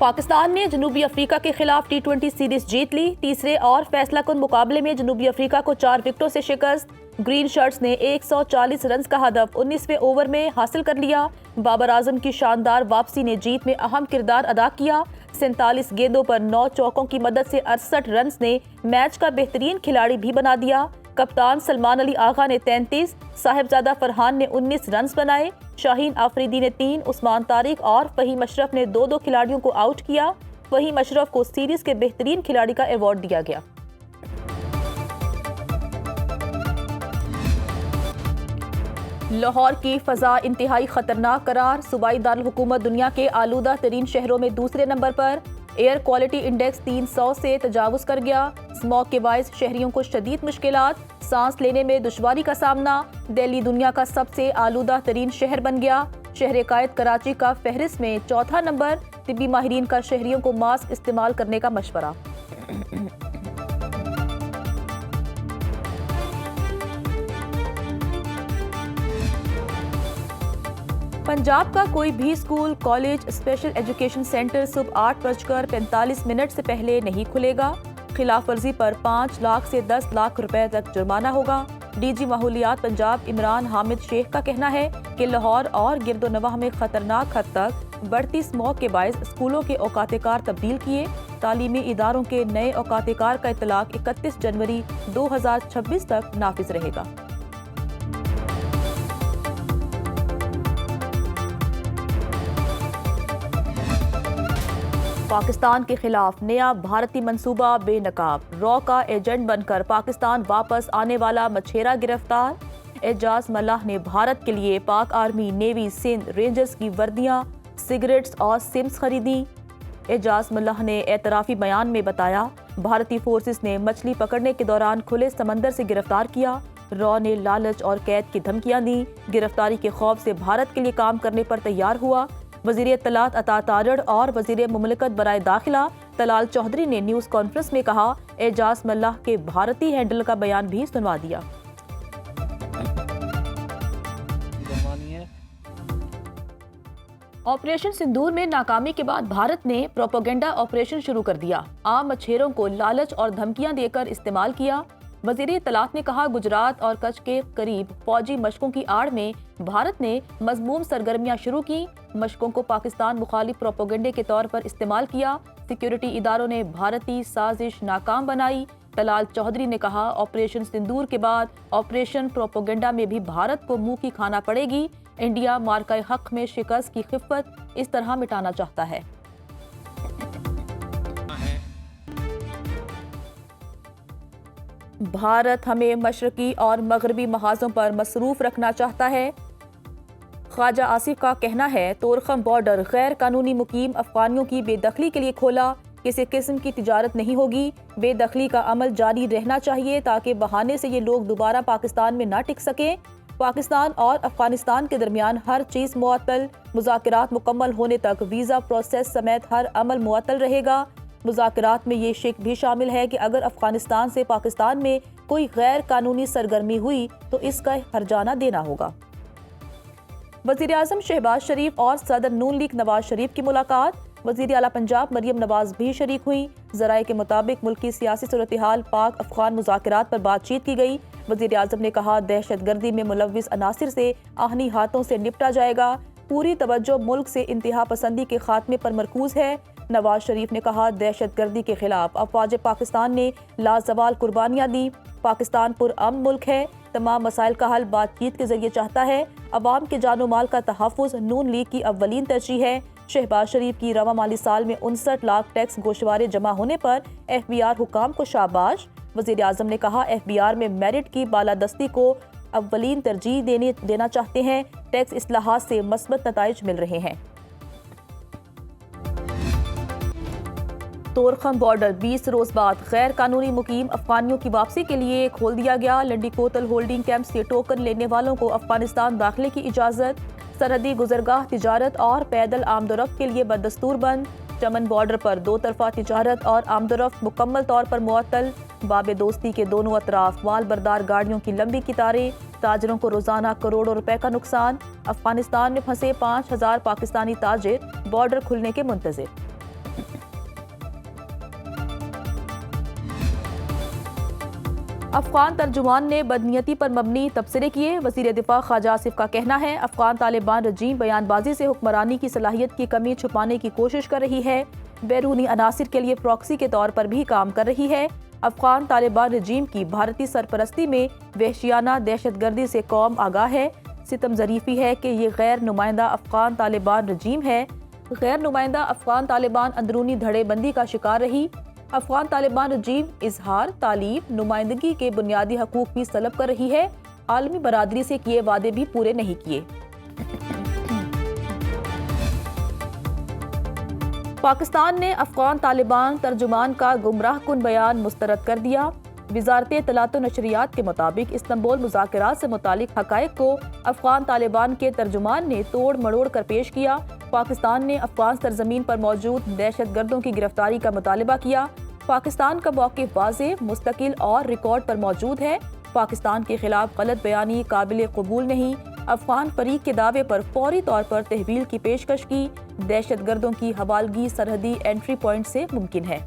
پاکستان نے جنوبی افریقہ کے خلاف ٹی20 سیریز جیت لی۔ تیسرے اور فیصلہ کن مقابلے میں جنوبی افریقہ کو 4 وکٹوں سے شکست۔ گرین شرٹس نے 140 رنز کا ہدف 19ویں اوور میں حاصل کر لیا۔ بابر اعظم کی شاندار واپسی نے جیت میں اہم کردار ادا کیا۔ 47 گیندوں پر 9 چوکوں کی مدد سے 68 رنز نے میچ کا بہترین کھلاڑی بھی بنا دیا۔ کپتان سلمان علی آغا نے 33، صاحبزادہ فرحان نے 19 رنز بنائے۔ شاہین آفریدی نے 3، عثمان طارق اور فہیم اشرف نے 2 کھلاڑیوں کو آؤٹ کیا۔ فہیم اشرف کو سیریز کے بہترین کھلاڑی کا ایوارڈ دیا گیا۔ لاہور کی فضا انتہائی خطرناک قرار۔ صوبائی دارالحکومت دنیا کے آلودہ ترین شہروں میں دوسرے نمبر پر۔ ایئر کوالٹی انڈیکس 300 سے تجاوز کر گیا۔ اسموگ کے باعث شہریوں کو شدید مشکلات، سانس لینے میں دشواری کا سامنا۔ دہلی دنیا کا سب سے آلودہ ترین شہر بن گیا۔ شہر قائد کراچی کا فہرست میں 4تھا نمبر۔ طبی ماہرین کا شہریوں کو ماسک استعمال کرنے کا مشورہ۔ پنجاب کا کوئی بھی school, college, special education centre صبح 8:45 سے پہلے نہیں کھلے گا۔ خلاف ورزی پر 5 لاکھ سے 10 لاکھ روپے تک جرمانہ ہوگا۔ ڈی جی ماحولیات پنجاب عمران حامد شیخ کا کہنا ہے کہ لاہور اور گرد و نواح میں خطرناک حد تک بڑھتی اسموگ کے باعث اسکولوں کے اوقات کار تبدیل کیے۔ تعلیمی اداروں کے نئے اوقات کار کا اطلاق 31 جنوری 2026 تک نافذ رہے گا۔ پاکستان کے خلاف نیا بھارتی منصوبہ بے نقاب۔ را کا ایجنٹ بن کر پاکستان واپس آنے والا مچھیرا گرفتار۔ اعجاز ملح نے بھارت کے لیے پاک آرمی، نیوی، سندھ رینجرز کی وردیاں، سگریٹس اور سمز خریدی۔ اعجاز ملح نے اعترافی بیان میں بتایا، بھارتی فورسز نے مچھلی پکڑنے کے دوران کھلے سمندر سے گرفتار کیا۔ را نے لالچ اور قید کی دھمکیاں دیں، گرفتاری کے خوف سے بھارت کے لیے کام کرنے پر تیار ہوا۔ وزیر اطلاعات عطا تارڑ اور وزیر مملکت برائے داخلہ طلال چودھری نے نیوز کانفرنس میں کہا، اعجاز ملح کے بھارتی ہینڈل کا بیان بھی سنوا دیا۔ آپریشن سندور میں ناکامی کے بعد بھارت نے پروپیگنڈا آپریشن شروع کر دیا۔ عام مچھیروں کو لالچ اور دھمکیاں دے کر استعمال کیا۔ وزیر اطلاعات نے کہا، گجرات اور کچھ کے قریب فوجی مشقوں کی آڑ میں بھارت نے مذموم سرگرمیاں شروع کی۔ مشقوں کو پاکستان مخالف پروپیگنڈے کے طور پر استعمال کیا۔ سیکیورٹی اداروں نے بھارتی سازش ناکام بنائی۔ طلال چودھری نے کہا، آپریشن سندور کے بعد آپریشن پروپیگنڈا میں بھی بھارت کو منہ کی کھانا پڑے گی۔ انڈیا مارکہ حق میں شکست کی خفت اس طرح مٹانا چاہتا ہے۔ بھارت ہمیں مشرقی اور مغربی محاذوں پر مصروف رکھنا چاہتا ہے۔ خواجہ آصف کا کہنا ہے، طورخم بارڈر غیر قانونی مقیم افغانیوں کی بے دخلی کے لیے کھولا، کسی قسم کی تجارت نہیں ہوگی۔ بے دخلی کا عمل جاری رہنا چاہیے تاکہ بہانے سے یہ لوگ دوبارہ پاکستان میں نہ ٹک سکیں۔ پاکستان اور افغانستان کے درمیان ہر چیز معطل، مذاکرات مکمل ہونے تک ویزا پروسیس سمیت ہر عمل معطل رہے گا۔ مذاکرات میں یہ شک بھی شامل ہے کہ اگر افغانستان سے پاکستان میں کوئی غیر قانونی سرگرمی ہوئی تو اس کا ہرجانہ دینا ہوگا۔ وزیراعظم شہباز شریف اور صدر نون لیگ نواز شریف کی ملاقات۔ وزیر اعلیٰ پنجاب مریم نواز بھی شریک ہوئی۔ ذرائع کے مطابق ملک کی سیاسی صورتحال، پاک افغان مذاکرات پر بات چیت کی گئی۔ وزیر اعظم نے کہا، دہشت گردی میں ملوث عناصر سے آہنی ہاتھوں سے نپٹا جائے گا۔ پوری توجہ ملک سے انتہا پسندی کے خاتمے پر مرکوز ہے۔ نواز شریف نے کہا، دہشت گردی کے خلاف افواج پاکستان نے لازوال قربانیاں دیں۔ پاکستان پرامن ملک ہے، تمام مسائل کا حل بات چیت کے ذریعے چاہتا ہے۔ عوام کے جان و مال کا تحفظ نون لیگ کی اولین ترجیح ہے۔ شہباز شریف کی رواں مالی سال میں 59 لاکھ ٹیکس گوشوارے جمع ہونے پر ایف بی آر حکام کو شاباش۔ وزیر اعظم نے کہا، ایف بی آر میں میرٹ کی بالادستی کو اولین ترجیح دینا چاہتے ہیں۔ ٹیکس اصلاحات سے مثبت نتائج مل رہے ہیں۔ طورخم بارڈر 20 روز بعد غیر قانونی مقیم افغانیوں کی واپسی کے لیے کھول دیا گیا۔ لنڈی کوتل ہولڈنگ کیمپ سے ٹوکن لینے والوں کو افغانستان داخلے کی اجازت۔ سرحدی گزرگاہ تجارت اور پیدل آمد و رفت کے لیے بدستور بند۔ چمن بارڈر پر 2 طرفہ تجارت اور آمد و رفت مکمل طور پر معطل۔ باب دوستی کے دونوں اطراف مال بردار گاڑیوں کی لمبی قطاریں، تاجروں کو روزانہ کروڑوں روپے کا نقصان۔ افغانستان میں پھنسے 5000 پاکستانی تاجر بارڈر کھلنے کے منتظر۔ افغان ترجمان نے بدنیتی پر مبنی تبصرے کیے. وزیر دفاع خواجہ آصف کا کہنا ہے افغان طالبان رجیم بیان بازی سے حکمرانی کی صلاحیت کی کمی چھپانے کی کوشش کر رہی ہے. بیرونی عناصر کے لیے پراکسی کے طور پر بھی کام کر رہی ہے. افغان طالبان رجیم کی بھارتی سرپرستی میں وحشیانہ دہشت گردی سے قوم آگاہ ہے. ستم ظریفی ہے کہ یہ غیر نمائندہ افغان طالبان رجیم ہے. غیر نمائندہ افغان طالبان اندرونی دھڑے بندی کا شکار رہی. افغان طالبان رجیم اظہار، تعلیم، نمائندگی کے بنیادی حقوق بھی طلب کر رہی ہے. عالمی برادری سے کیے وعدے بھی پورے نہیں کیے. پاکستان نے افغان طالبان ترجمان کا گمراہ کن بیان مسترد کر دیا. وزارت اطلاعات و نشریات کے مطابق استنبول مذاکرات سے متعلق حقائق کو افغان طالبان کے ترجمان نے توڑ مڑوڑ کر پیش کیا. پاکستان نے افغان سرزمین پر موجود دہشت گردوں کی گرفتاری کا مطالبہ کیا. پاکستان کا موقف واضح، مستقل اور ریکارڈ پر موجود ہے. پاکستان کے خلاف غلط بیانی قابل قبول نہیں. افغان فریق کے دعوے پر فوری طور پر تحویل کی پیشکش کی. دہشت گردوں کی حوالگی سرحدی انٹری پوائنٹ سے ممکن ہے.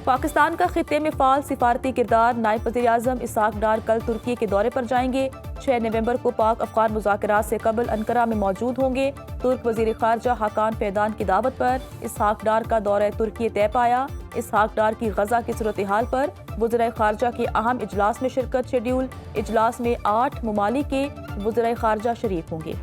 پاکستان کا خطے میں فعال سفارتی کردار نائب وزیر اعظم اسحاق ڈار کل ترکی کے دورے پر جائیں گے. 6 نومبر کو پاک افغان مذاکرات سے قبل انقرہ میں موجود ہوں گے. ترک وزیر خارجہ حاکان فیدان کی دعوت پر اسحاق ڈار کا دورہ ترکی طے پایا. اسحاق ڈار کی غزہ کی صورتحال پر وزرائے خارجہ کے اہم اجلاس میں شرکت شیڈیول. اجلاس میں 8 ممالک کے وزرائے خارجہ شریک ہوں گے.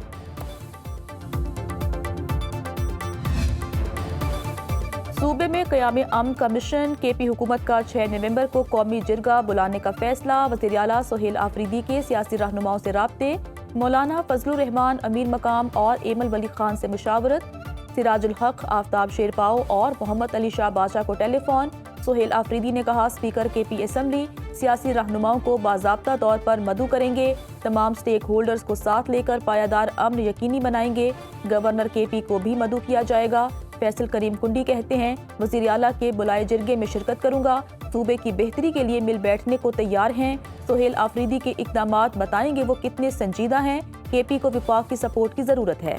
صوبے میں قیام امن کمیشن کے پی حکومت کا 6 نومبر کو قومی جرگہ بلانے کا فیصلہ. وزیر اعلیٰ سہیل آفریدی کے سیاسی رہنماؤں سے رابطے. مولانا فضل الرحمان امیر مقام اور ایمل ولی خان سے مشاورت. سراج الحق، آفتاب شیرپاؤ اور محمد علی شاہ بادشاہ کو ٹیلی فون. سہیل آفریدی نے کہا اسپیکر کے پی اسمبلی سیاسی رہنماؤں کو باضابطہ طور پر مدعو کریں گے. تمام سٹیک ہولڈرز کو ساتھ لے کر پائیدار امن یقینی بنائیں گے. گورنر کے پی کو بھی مدعو کیا جائے گا. فیصل کریم کنڈی کہتے ہیں وزیر اعلیٰ کے بلائے جرگے میں شرکت کروں گا. صوبے کی بہتری کے لیے مل بیٹھنے کو تیار ہیں. سہیل آفریدی کے اقدامات بتائیں گے وہ کتنے سنجیدہ ہیں. کے پی کو وفاق کی سپورٹ کی ضرورت ہے.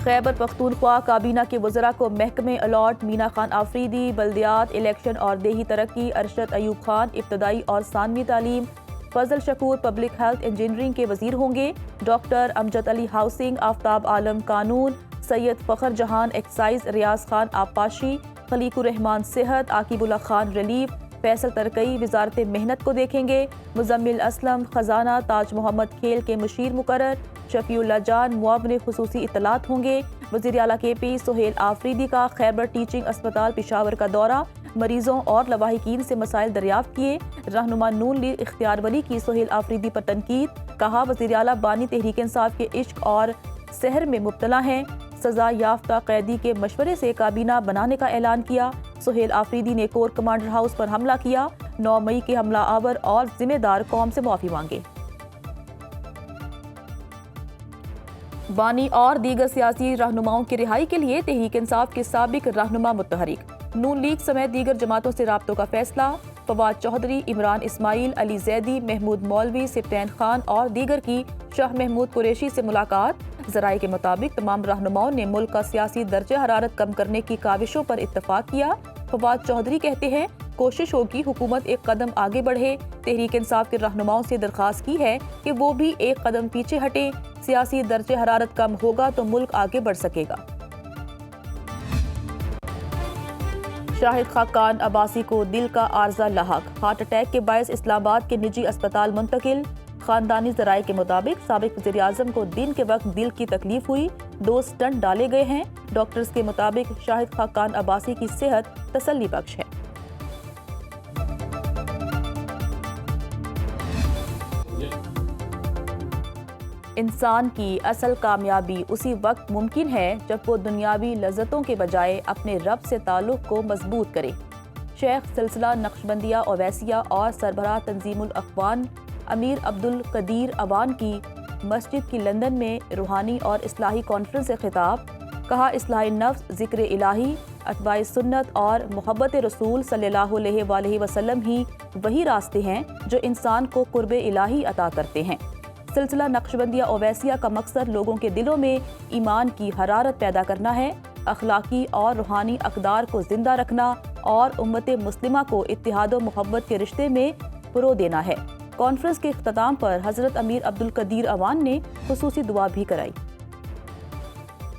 خیبر پختونخوا کابینہ کے وزراء کو محکمے الاٹ. مینا خان آفریدی بلدیات، الیکشن اور دیہی ترقی. ارشد ایوب خان ابتدائی اور ثانوی تعلیم. فضل شکور پبلک ہیلتھ انجینئرنگ کے وزیر ہوں گے. ڈاکٹر امجد علی ہاؤسنگ. آفتاب عالم قانون. سید فخر جہان ایکسائز. ریاض خان آبپاشی. خلیق الرحمان صحت. عاقب اللہ خان ریلیف. فیصل ترکئی وزارت محنت کو دیکھیں گے. مزمل اسلم خزانہ. تاج محمد کھیل کے مشیر مقرر. شفیع اللہ جان معاون خصوصی اطلاعات ہوں گے. وزیر اعلیٰ کے پی سہیل آفریدی کا خیبر ٹیچنگ اسپتال پشاور کا دورہ. مریضوں اور لواحقین سے مسائل دریافت کیے. رہنما نون لیگ اختیار ولی کی سہیل آفریدی پر تنقید. کہا وزیر اعلیٰ بانی تحریک انصاف کے عشق اور سحر میں مبتلا ہیں. سزا یافتہ قیدی کے مشورے سے کابینہ بنانے کا اعلان کیا. سہیل آفریدی نے کور کمانڈر ہاؤس پر حملہ کیا. 9 مئی کے حملہ آور اور ذمہ دار قوم سے معافی مانگے. بانی اور دیگر سیاسی رہنماؤں کی رہائی کے لیے تحریک انصاف کے سابق رہنما متحرک. نون لیگ سمیت دیگر جماعتوں سے رابطوں کا فیصلہ. فواد چودھری، عمران اسماعیل، علی زیدی، محمود مولوی، سبطین خان اور دیگر کی شاہ محمود قریشی سے ملاقات. ذرائع کے مطابق تمام رہنماؤں نے ملک کا سیاسی درجہ حرارت کم کرنے کی کاوشوں پر اتفاق کیا. فواد چودھری کہتے ہیں کوشش ہوگی حکومت ایک قدم آگے بڑھے. تحریک انصاف کے رہنماؤں سے درخواست کی ہے کہ وہ بھی ایک قدم پیچھے ہٹیں. سیاسی درجہ حرارت کم ہوگا تو ملک آگے بڑھ سکے گا. شاہد خاقان عباسی کو دل کا عارضہ لاحق. ہارٹ اٹیک کے باعث اسلام آباد کے نجی اسپتال منتقل. خاندانی ذرائع کے مطابق سابق وزیر اعظم کو دن کے وقت دل کی تکلیف ہوئی. 2 سٹنٹ ڈالے گئے ہیں. ڈاکٹرز کے مطابق شاہد خاقان عباسی کی صحت تسلی بخش ہے. انسان کی اصل کامیابی اسی وقت ممکن ہے جب وہ دنیاوی لذتوں کے بجائے اپنے رب سے تعلق کو مضبوط کرے. شیخ سلسلہ نقشبندیہ اویسیہ اور سربراہ تنظیم الاخوان امیر عبد القدیر اوان کی مسجد کی لندن میں روحانی اور اصلاحی کانفرنس سے خطاب. کہا اصلاح نفس، ذکر الہی، اتباع سنت اور محبت رسول صلی اللہ علیہ وآلہ وسلم ہی وہی راستے ہیں جو انسان کو قرب الہی عطا کرتے ہیں۔ سلسلہ نقشبندیہ اویسیہ کا مقصد لوگوں کے دلوں میں ایمان کی حرارت پیدا کرنا ہے، اخلاقی اور روحانی اقدار کو زندہ رکھنا اور امت مسلمہ کو اتحاد و محبت کے رشتے میں پرو دینا ہے۔ کانفرنس کے اختتام پر حضرت امیر عبدالقدیر اعوان نے خصوصی دعا بھی کرائی۔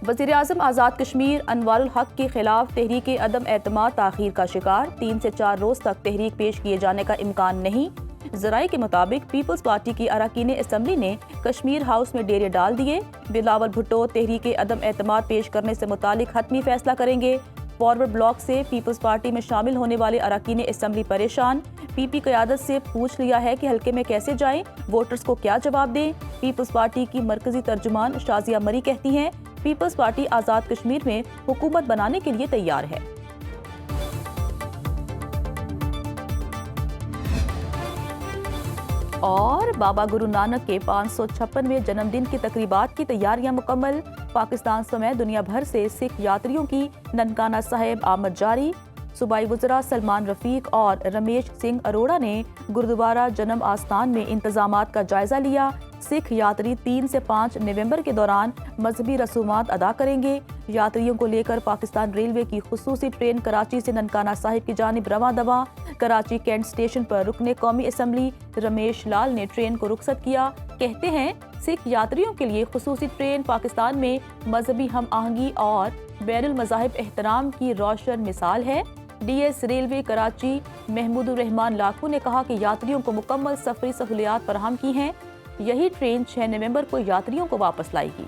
وزیراعظم آزاد کشمیر انوار الحق کے خلاف تحریک عدم اعتماد تاخیر کا شکار، 3 سے 4 روز تک تحریک پیش کیے جانے کا امکان نہیں۔ ذرائع کے مطابق پیپلز پارٹی کی اراکین اسمبلی نے کشمیر ہاؤس میں ڈیرے ڈال دیے۔ بلاول بھٹو تحریک عدم اعتماد پیش کرنے سے متعلق حتمی فیصلہ کریں گے۔ فارورڈ بلاک سے پیپلز پارٹی میں شامل ہونے والے اراکین اسمبلی پریشان، پی پی قیادت سے پوچھ لیا ہے کہ حلقے میں کیسے جائیں، ووٹرز کو کیا جواب دیں۔ پیپلز پارٹی کی مرکزی ترجمان شازیہ مری کہتی ہیں پیپلز پارٹی آزاد کشمیر میں حکومت بنانے کے لیے تیار ہے۔ اور بابا گرو نانک کے 556ویں جنم دن کی تقریبات کی تیاریاں مکمل، پاکستان سمیت دنیا بھر سے سکھ یاتریوں کی ننکانہ صاحب آمد جاری۔ صوبائی وزراء سلمان رفیق اور رمیش سنگھ اروڑا نے گردوارہ جنم آستان میں انتظامات کا جائزہ لیا۔ سکھ یاتری 3 سے 5 نومبر کے دوران مذہبی رسومات ادا کریں گے۔ یاتریوں کو لے کر پاکستان ریلوے کی خصوصی ٹرین کراچی سے ننکانہ صاحب کی جانب رواں دواں۔ کراچی کینٹ اسٹیشن پر رکن قومی اسمبلی رمیش لال نے ٹرین کو رخصت کیا۔ کہتے ہیں سکھ یاتریوں کے لیے خصوصی ٹرین پاکستان میں مذہبی ہم آہنگی اور بین المذاہب احترام کی روشن مثال ہے۔ D S railway Karachi Mahmood ur Rehman Lakho نے کہا کہ یاتریوں کو مکمل سفری سہولیات فراہم کی ہیں۔ یہی ٹرین 6 نومبر کو یاتریوں کو واپس لائے گی۔